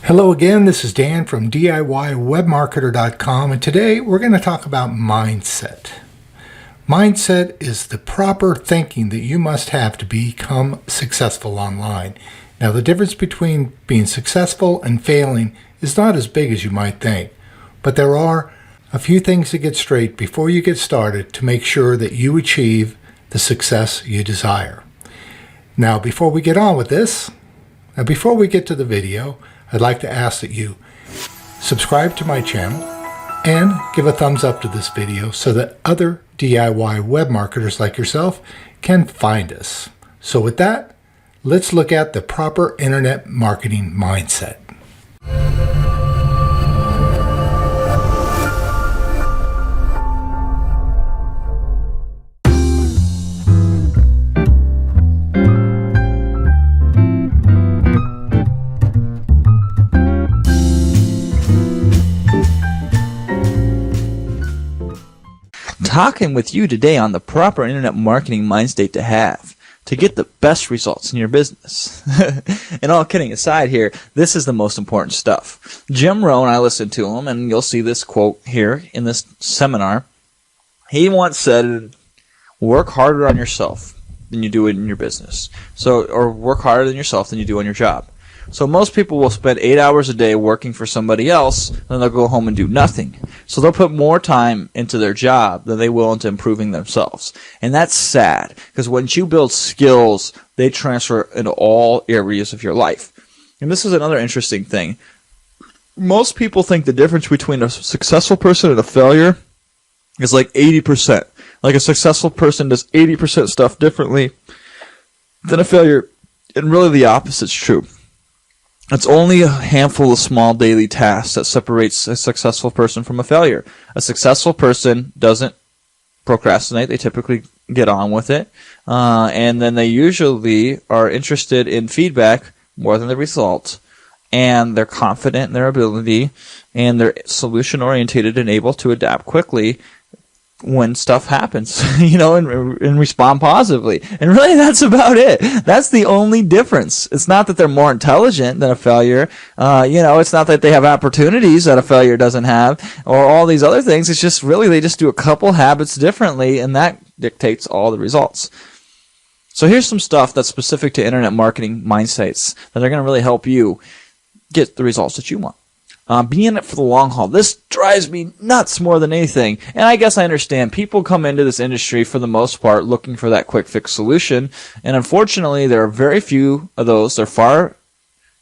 Hello again, this is Dan from DIYWebMarketer.com, and today we're going to talk about mindset. Mindset is the proper thinking that you must have to become successful online. Now, the difference between being successful and failing is not as big as you might think, but there are a few things to get straight before you get started to make sure that you achieve the success you desire. Now, before we get on with this, before we get to the video, I'd like to ask that you subscribe to my channel and give a thumbs up to this video so that other DIY web marketers like yourself can find us. So with that, let's look at the proper internet marketing mindset. Talking with you today on the proper internet marketing mind state to have to get the best results in your business. And all kidding aside here, this is the most important stuff. Jim Rohn, I listened to him, and you'll see this quote here in this seminar. He once said, work harder on yourself than you do in your business. Or work harder than yourself than you do on your job. So most people will spend 8 hours a day working for somebody else, then they'll go home and do nothing. So they'll put more time into their job than they will into improving themselves. And that's sad, because once you build skills, they transfer into all areas of your life. And this is another interesting thing. Most people think the difference between a successful person and a failure is like 80%. Like a successful person does 80% stuff differently than a failure. And really the opposite's true. It's only a handful of small daily tasks that separates a successful person from a failure. A successful person doesn't procrastinate. They typically get on with it. And then they usually are interested in feedback more than the result. And they're confident in their ability. And they're solution-oriented and able to adapt quickly when stuff happens, and respond positively. And really, that's about it. That's the only difference. It's not that they're more intelligent than a failure. It's not that they have opportunities that a failure doesn't have, or all these other things. It's just really they just do a couple habits differently, and that dictates all the results. So here's some stuff that's specific to internet marketing mindsets that are going to really help you get the results that you want. Be in it for the long haul. This drives me nuts more than anything. And I guess I understand. People come into this industry for the most part looking for that quick fix solution. And unfortunately, there are very few of those. They're far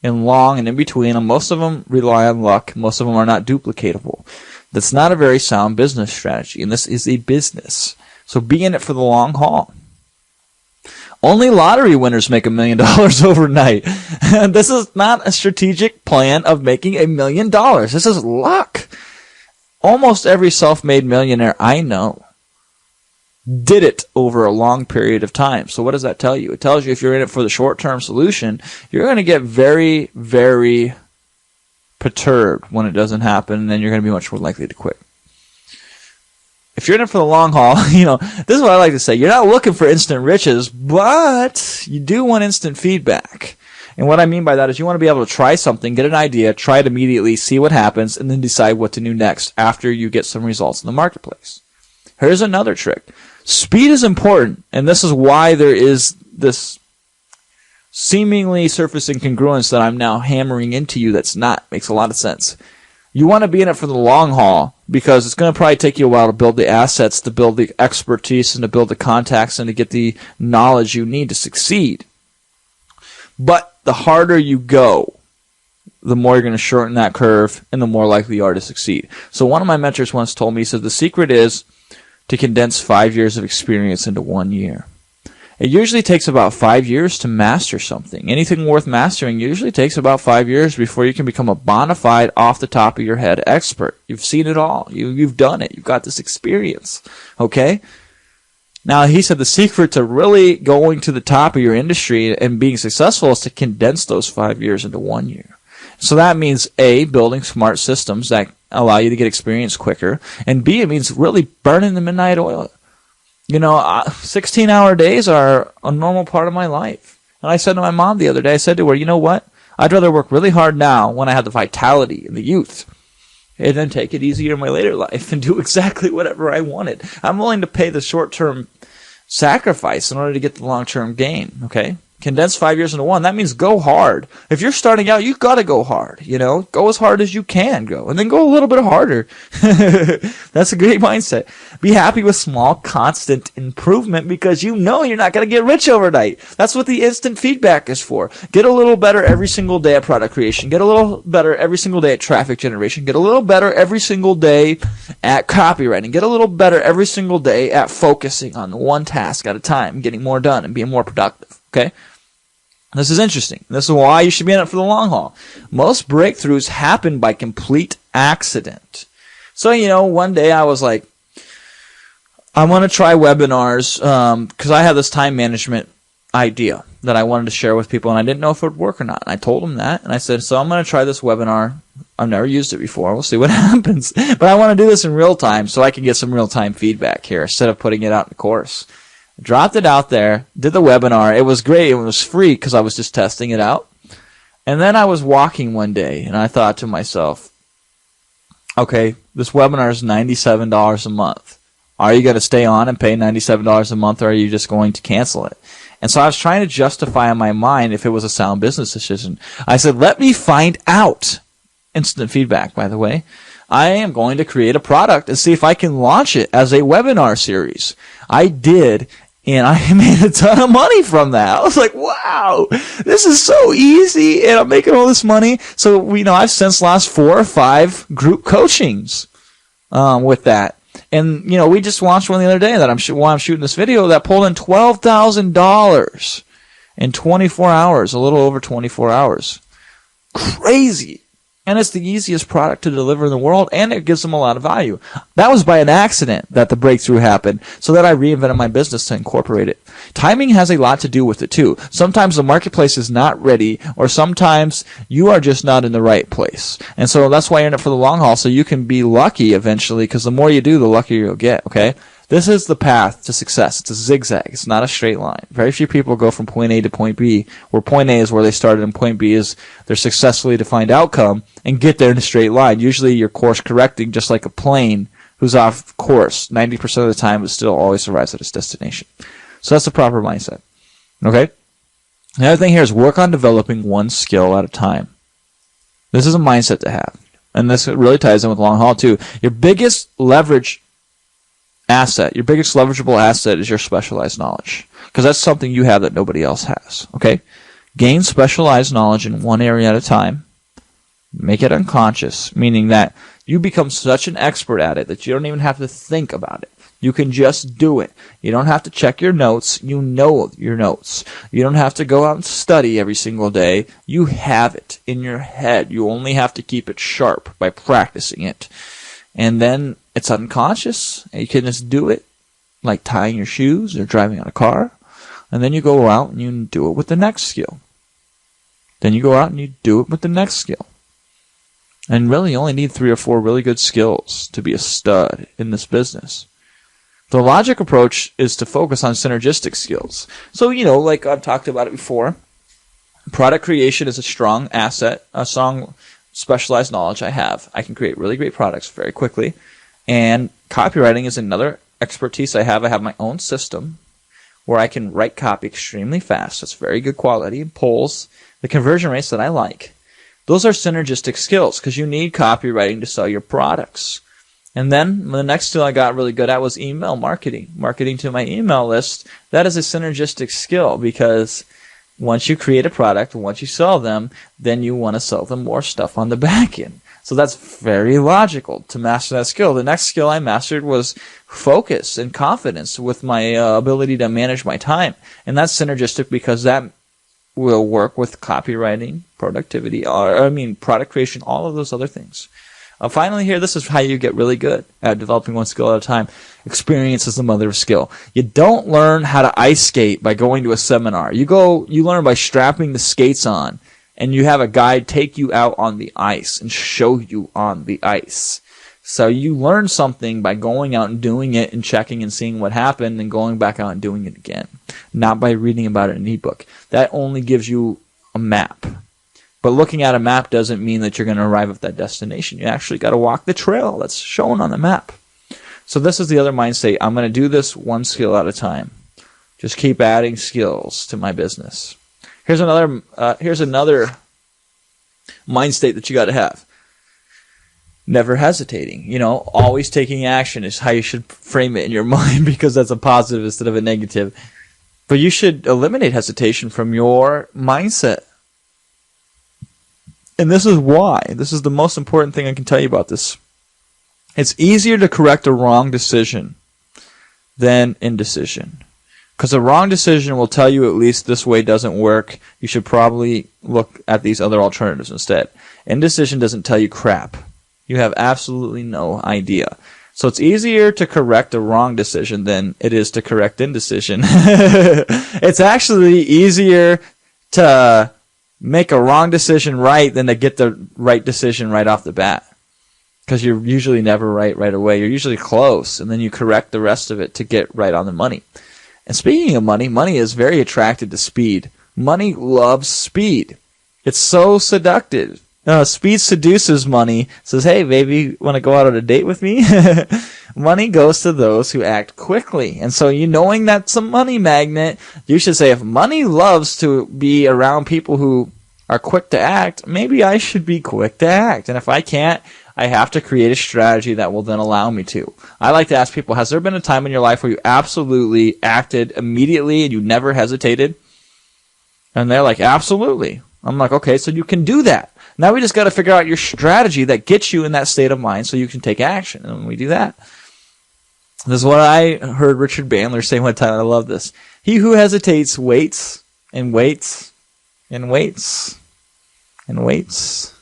and long and in between. And most of them rely on luck. Most of them are not duplicatable. That's not a very sound business strategy. And this is a business. So be in it for the long haul. Only lottery winners make $1 million overnight. This is not a strategic plan of making $1 million. This is luck. Almost every self-made millionaire I know did it over a long period of time. So what does that tell you? It tells you if you're in it for the short-term solution, you're going to get very, very perturbed when it doesn't happen, and then you're going to be much more likely to quit. If you're in it for the long haul, this is what I like to say. You're not looking for instant riches, but you do want instant feedback. And what I mean by that is you want to be able to try something, get an idea, try it immediately, see what happens, and then decide what to do next after you get some results in the marketplace. Here's another trick. Speed is important, and this is why there is this seemingly surface incongruence that I'm now hammering into you that's not. Makes a lot of sense. You want to be in it for the long haul because it's going to probably take you a while to build the assets, to build the expertise, and to build the contacts, and to get the knowledge you need to succeed. But the harder you go, the more you're going to shorten that curve, and the more likely you are to succeed. So one of my mentors once told me, he said, the secret is to condense 5 years of experience into 1 year. It usually takes about 5 years to master something. Anything worth mastering usually takes about 5 years before you can become a bona fide, off the top of your head expert. You've seen it all. You've done it. You've got this experience. Okay? Now, he said the secret to really going to the top of your industry and being successful is to condense those 5 years into 1 year. So that means A, building smart systems that allow you to get experience quicker, and B, it means really burning the midnight oil. 16-hour days are a normal part of my life. And I said to my mom the other day, I said to her, you know what? I'd rather work really hard now when I have the vitality and the youth, and then take it easier in my later life and do exactly whatever I wanted. I'm willing to pay the short-term sacrifice in order to get the long-term gain, okay? Condense 5 years into one. That means go hard. If you're starting out, you've got to go hard, Go as hard as you can go, and then go a little bit harder. That's a great mindset. Be happy with small, constant improvement because you're not going to get rich overnight. That's what the instant feedback is for. Get a little better every single day at product creation. Get a little better every single day at traffic generation. Get a little better every single day at copywriting. Get a little better every single day at focusing on one task at a time, getting more done and being more productive. Okay? This is interesting. This is why you should be in it for the long haul. Most breakthroughs happen by complete accident. So, one day I was like, I want to try webinars because I have this time management idea that I wanted to share with people, and I didn't know if it would work or not. And I told them that, and I said, so I'm going to try this webinar. I've never used it before. We'll see what happens. But I want to do this in real time so I can get some real-time feedback here instead of putting it out in the course. Dropped it out there, did the webinar. It was great. It was free because I was just testing it out. And then I was walking one day, and I thought to myself, okay, this webinar is $97 a month. Are you going to stay on and pay $97 a month, or are you just going to cancel it? And so I was trying to justify in my mind if it was a sound business decision. I said, let me find out. Instant feedback, by the way. I am going to create a product and see if I can launch it as a webinar series. I did. And I made a ton of money from that. I was like, wow, this is so easy, and I'm making all this money. So, I've since lost 4 or 5 group coachings with that. And, we just launched one the other day that while I'm shooting this video that pulled in $12,000 in 24 hours, a little over 24 hours. Crazy. And it's the easiest product to deliver in the world, and it gives them a lot of value. That was by an accident that the breakthrough happened, so that I reinvented my business to incorporate it. Timing has a lot to do with it, too. Sometimes the marketplace is not ready, or sometimes you are just not in the right place. And so that's why you're in it for the long haul, so you can be lucky eventually, because the more you do, the luckier you'll get, okay? This is the path to success. It's a zigzag. It's not a straight line. Very few people go from point A to point B, where point A is where they started and point B is their successfully defined outcome, and get there in a straight line. Usually you're course correcting just like a plane who's off course 90% of the time but still always arrives at its destination. So that's the proper mindset. Okay? The other thing here is work on developing one skill at a time. This is a mindset to have. And this really ties in with long haul too. Your biggest leverage asset, your biggest leverageable asset is your specialized knowledge, because that's something you have that nobody else has. Okay? Gain specialized knowledge in one area at a time. Make it unconscious, meaning that you become such an expert at it that you don't even have to think about it. You can just do it. You don't have to check your notes. You know your notes. You don't have to go out and study every single day. You have it in your head. You only have to keep it sharp by practicing it. And then it's unconscious. And you can just do it like tying your shoes or driving on a car. And then you go out and you do it with the next skill. Then you go out and you do it with the next skill. And really, you only need 3 or 4 really good skills to be a stud in this business. The logic approach is to focus on synergistic skills. So, like I've talked about it before, product creation is a strong asset, a strong specialized knowledge I have. I can create really great products very quickly. And copywriting is another expertise I have. I have my own system where I can write copy extremely fast. It's very good quality and pulls the conversion rates that I like. Those are synergistic skills because you need copywriting to sell your products. And then the next skill I got really good at was email marketing. Marketing to my email list, that is a synergistic skill because once you create a product, once you sell them, then you want to sell them more stuff on the back end. So that's very logical to master that skill. The next skill I mastered was focus and confidence with my ability to manage my time. And that's synergistic because that will work with copywriting, productivity, product creation, all of those other things. Finally here, this is how you get really good at developing one skill at a time. Experience is the mother of skill. You don't learn how to ice skate by going to a seminar. You learn by strapping the skates on, and you have a guide take you out on the ice and show you on the ice. So you learn something by going out and doing it and checking and seeing what happened and going back out and doing it again, not by reading about it in an ebook. That only gives you a map. But looking at a map doesn't mean that you're going to arrive at that destination. You actually got to walk the trail that's shown on the map. So this is the other mind state. I'm going to do this one skill at a time. Just keep adding skills to my business. Here's another mind state that you got to have. Never hesitating. Always taking action is how you should frame it in your mind, because that's a positive instead of a negative. But you should eliminate hesitation from your mindset. And this is why. This is the most important thing I can tell you about this. It's easier to correct a wrong decision than indecision. Because a wrong decision will tell you at least this way doesn't work. You should probably look at these other alternatives instead. Indecision doesn't tell you crap. You have absolutely no idea. So it's easier to correct a wrong decision than it is to correct indecision. It's actually easier to make a wrong decision right than to get the right decision right off the bat. Because you're usually never right away. You're usually close, and then you correct the rest of it to get right on the money. And speaking of money, money is very attracted to speed. Money loves speed. It's so seductive. Speed seduces money. Says, hey, baby, want to go out on a date with me? Money goes to those who act quickly. And so knowing that's a money magnet, you should say, if money loves to be around people who are quick to act, maybe I should be quick to act. And if I can't, I have to create a strategy that will then allow me to. I like to ask people, has there been a time in your life where you absolutely acted immediately and you never hesitated? And they're like, absolutely. I'm like, okay, so you can do that. Now we just got to figure out your strategy that gets you in that state of mind so you can take action. And when we do that, this is what I heard Richard Bandler say one time, and I love this. He who hesitates waits and waits and waits and waits.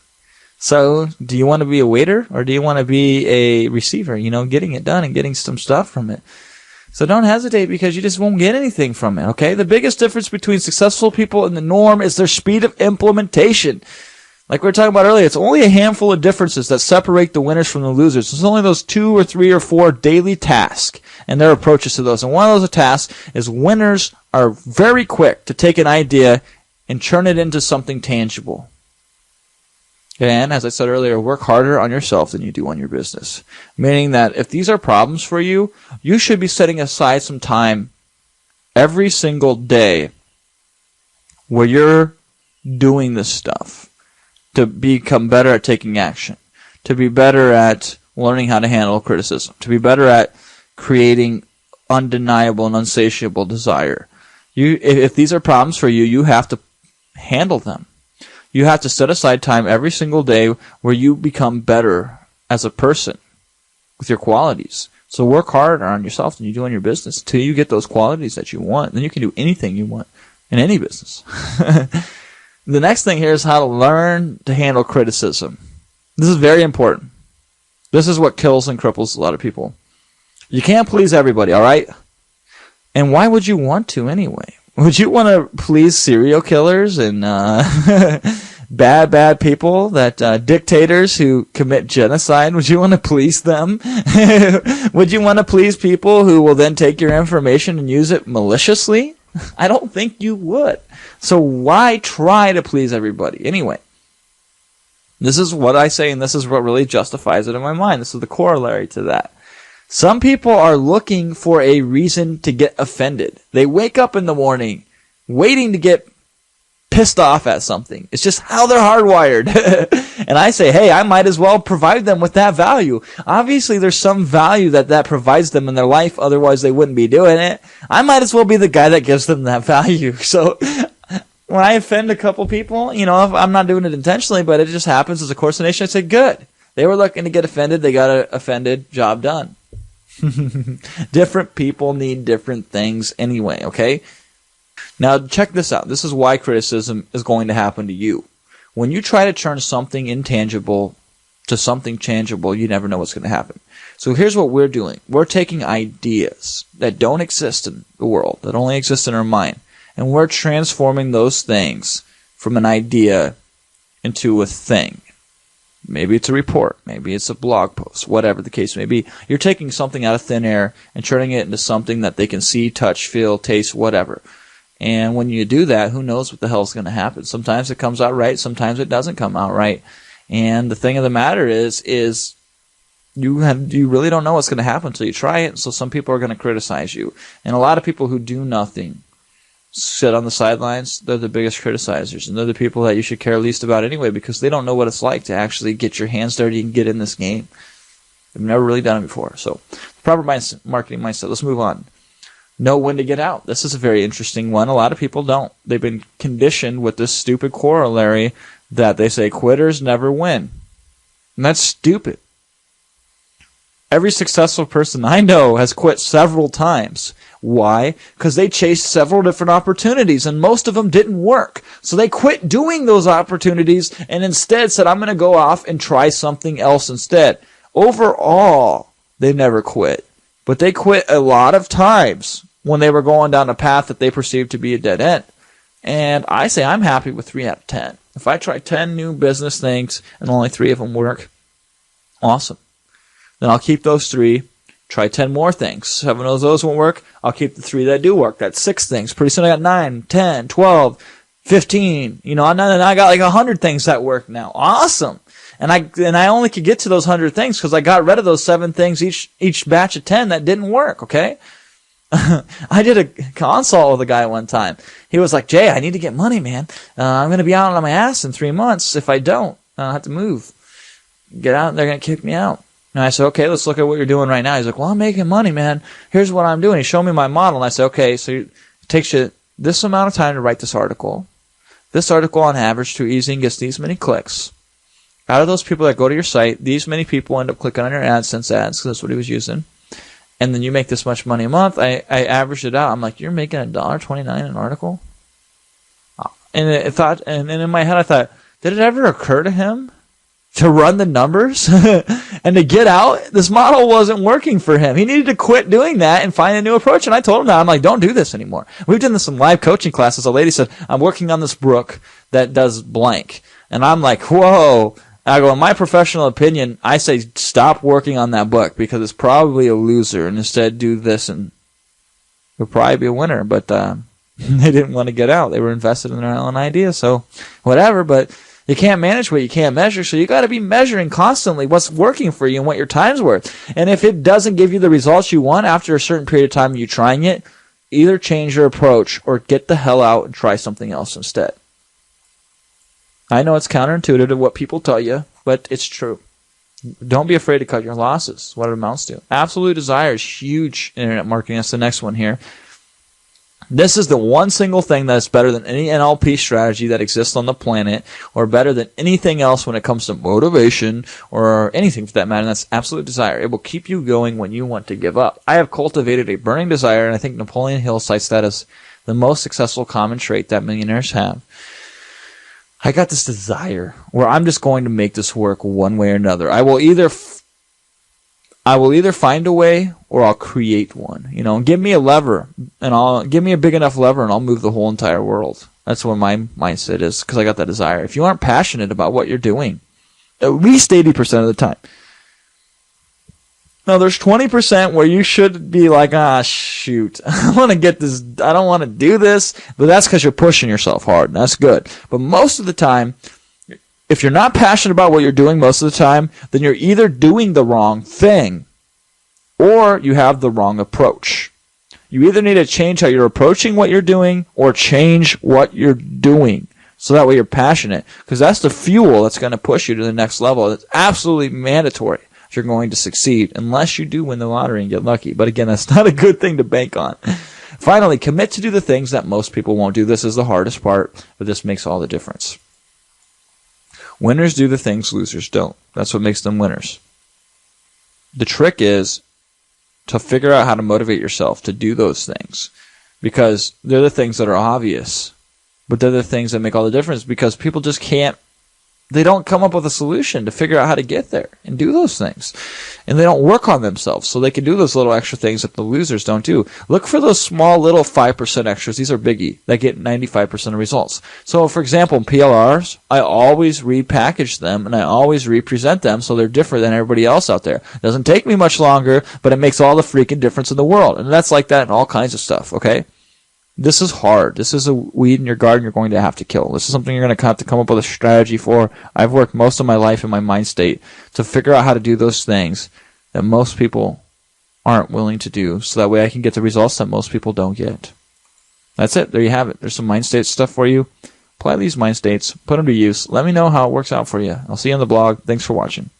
So do you want to be a waiter or do you want to be a receiver, getting it done and getting some stuff from it? So don't hesitate, because you just won't get anything from it, okay? The biggest difference between successful people and the norm is their speed of implementation. Like we were talking about earlier, it's only a handful of differences that separate the winners from the losers. It's only those 2 or 3 or 4 daily tasks and their approaches to those. And one of those tasks is winners are very quick to take an idea and turn it into something tangible. And as I said earlier, work harder on yourself than you do on your business. Meaning that if these are problems for you, you should be setting aside some time every single day where you're doing this stuff to become better at taking action, to be better at learning how to handle criticism, to be better at creating undeniable and unsatiable desire. If these are problems for you, you have to handle them. You have to set aside time every single day where you become better as a person with your qualities. So work harder on yourself than you do on your business until you get those qualities that you want. Then you can do anything you want in any business. The next thing here is how to learn to handle criticism. This is very important. This is what kills and cripples a lot of people. You can't please everybody, all right? And why would you want to anyway? Would you want to please serial killers and bad people, that dictators who commit genocide? Would you want to please them? Would you want to please people who will then take your information and use it maliciously? I don't think you would. So why try to please everybody? Anyway, this is what I say, and this is what really justifies it in my mind. This is the corollary to that. Some people are looking for a reason to get offended. They wake up in the morning waiting to get pissed off at something. It's just how they're hardwired. And I say, hey, I might as well provide them with that value. Obviously, there's some value that provides them in their life. Otherwise, they wouldn't be doing it. I might as well be the guy that gives them that value. So when I offend a couple people, if I'm not doing it intentionally, but it just happens as a course of nature, I say, good. They were looking to get offended. They got offended. Job done. Different people need different things anyway, okay? Now, check this out. This is why criticism is going to happen to you. When you try to turn something intangible to something tangible, you never know what's going to happen. So here's what we're doing. We're taking ideas that don't exist in the world, that only exist in our mind, and we're transforming those things from an idea into a thing. Maybe it's a report. Maybe it's a blog post. Whatever the case may be. You're taking something out of thin air and turning it into something that they can see, touch, feel, taste, whatever. And when you do that, who knows what the hell's going to happen? Sometimes it comes out right, sometimes it doesn't come out right. And the thing of the matter is you really don't know what's going to happen until you try it. So some people are going to criticize you. And a lot of people who do nothing, sit on the sidelines, they're the biggest criticizers. And they're the people that you should care least about anyway, because they don't know what it's like to actually get your hands dirty and get in this game. They've never really done it before. So proper marketing mindset. Let's move on. Know when to get out. This is a very interesting one. A lot of people don't. They've been conditioned with this stupid corollary that they say quitters never win. And that's stupid. Every successful person I know has quit several times. Why? Because they chased several different opportunities and most of them didn't work. So they quit doing those opportunities and instead said, I'm going to go off and try something else instead. Overall, they never quit. But they quit a lot of times when they were going down a path that they perceived to be a dead end. And I say I'm happy with 3 out of 10. If I try 10 new business things and only 3 of them work, awesome. Then I'll keep those 3, try 10 more things. 7 of those won't work, I'll keep the 3 that do work. That's 6 things. Pretty soon I got 9, 10, 12, 15. You know, I got like 100 things that work now. Awesome. And I only could get to those 100 things because I got rid of those 7 things each batch of 10 that didn't work, okay? I did a consult with a guy one time. He was like, Jay, I need to get money, man. I'm going to be out on my ass in 3 months. If I don't, I'll have to move. Get out, they're going to kick me out. And I said, okay, let's look at what you're doing right now. He's like, well, I'm making money, man. Here's what I'm doing. He showed me my model. And I said, okay, so it takes you this amount of time to write this article. This article on average too easy and gets these many clicks. Out of those people that go to your site, these many people end up clicking on your AdSense ads, because that's what he was using. And then you make this much money a month. I averaged it out. I'm like, you're making $1.29 an article? And and in my head I thought, did it ever occur to him to run the numbers and to get out? This model wasn't working for him. He needed to quit doing that and find a new approach. And I told him that. I'm like, don't do this anymore. We've done this in live coaching classes. A lady said, I'm working on this book that does blank. And I'm like, whoa. I go, in my professional opinion, I say stop working on that book because it's probably a loser, and instead do this and it'll probably be a winner. But they didn't want to get out. They were invested in their own idea, so whatever. But you can't manage what you can't measure, so you got to be measuring constantly what's working for you and what your time's worth. And if it doesn't give you the results you want after a certain period of time of you trying it, either change your approach or get the hell out and try something else instead. I know it's counterintuitive to what people tell you, but it's true. Don't be afraid to cut your losses, what it amounts to. Absolute desire is huge in internet marketing. That's the next one here. This is the one single thing that's better than any NLP strategy that exists on the planet, or better than anything else when it comes to motivation or anything for that matter, and that's absolute desire. It will keep you going when you want to give up. I have cultivated a burning desire, and I think Napoleon Hill cites that as the most successful common trait that millionaires have. I got this desire where I'm just going to make this work one way or another. I will either find a way or I'll create one. You know, give me a lever and give me a big enough lever and I'll move the whole entire world. That's what my mindset is, because I got that desire. If you aren't passionate about what you're doing, at least 80% of the time. Now, there's 20% where you should be like, shoot, I want to get this, I don't want to do this, but that's because you're pushing yourself hard, and that's good. But most of the time, if you're not passionate about what you're doing most of the time, then you're either doing the wrong thing or you have the wrong approach. You either need to change how you're approaching what you're doing or change what you're doing. So that way you're passionate, because that's the fuel that's going to push you to the next level. It's absolutely mandatory if you're going to succeed, unless you do win the lottery and get lucky. But again, that's not a good thing to bank on. Finally, commit to do the things that most people won't do. This is the hardest part, but this makes all the difference. Winners do the things losers don't. That's what makes them winners. The trick is to figure out how to motivate yourself to do those things, because they're the things that are obvious, but they're the things that make all the difference, because people just can't, they don't come up with a solution to figure out how to get there and do those things. And they don't work on themselves, so they can do those little extra things that the losers don't do. Look for those small little 5% extras. These are biggie that get 95% of results. So, for example, in PLRs, I always repackage them and I always represent them so they're different than everybody else out there. It doesn't take me much longer, but it makes all the freaking difference in the world. And that's like that in all kinds of stuff, okay? This is hard. This is a weed in your garden you're going to have to kill. This is something you're going to have to come up with a strategy for. I've worked most of my life in my mind state to figure out how to do those things that most people aren't willing to do, so that way I can get the results that most people don't get. That's it. There you have it. There's some mind state stuff for you. Apply these mind states. Put them to use. Let me know how it works out for you. I'll see you on the blog. Thanks for watching.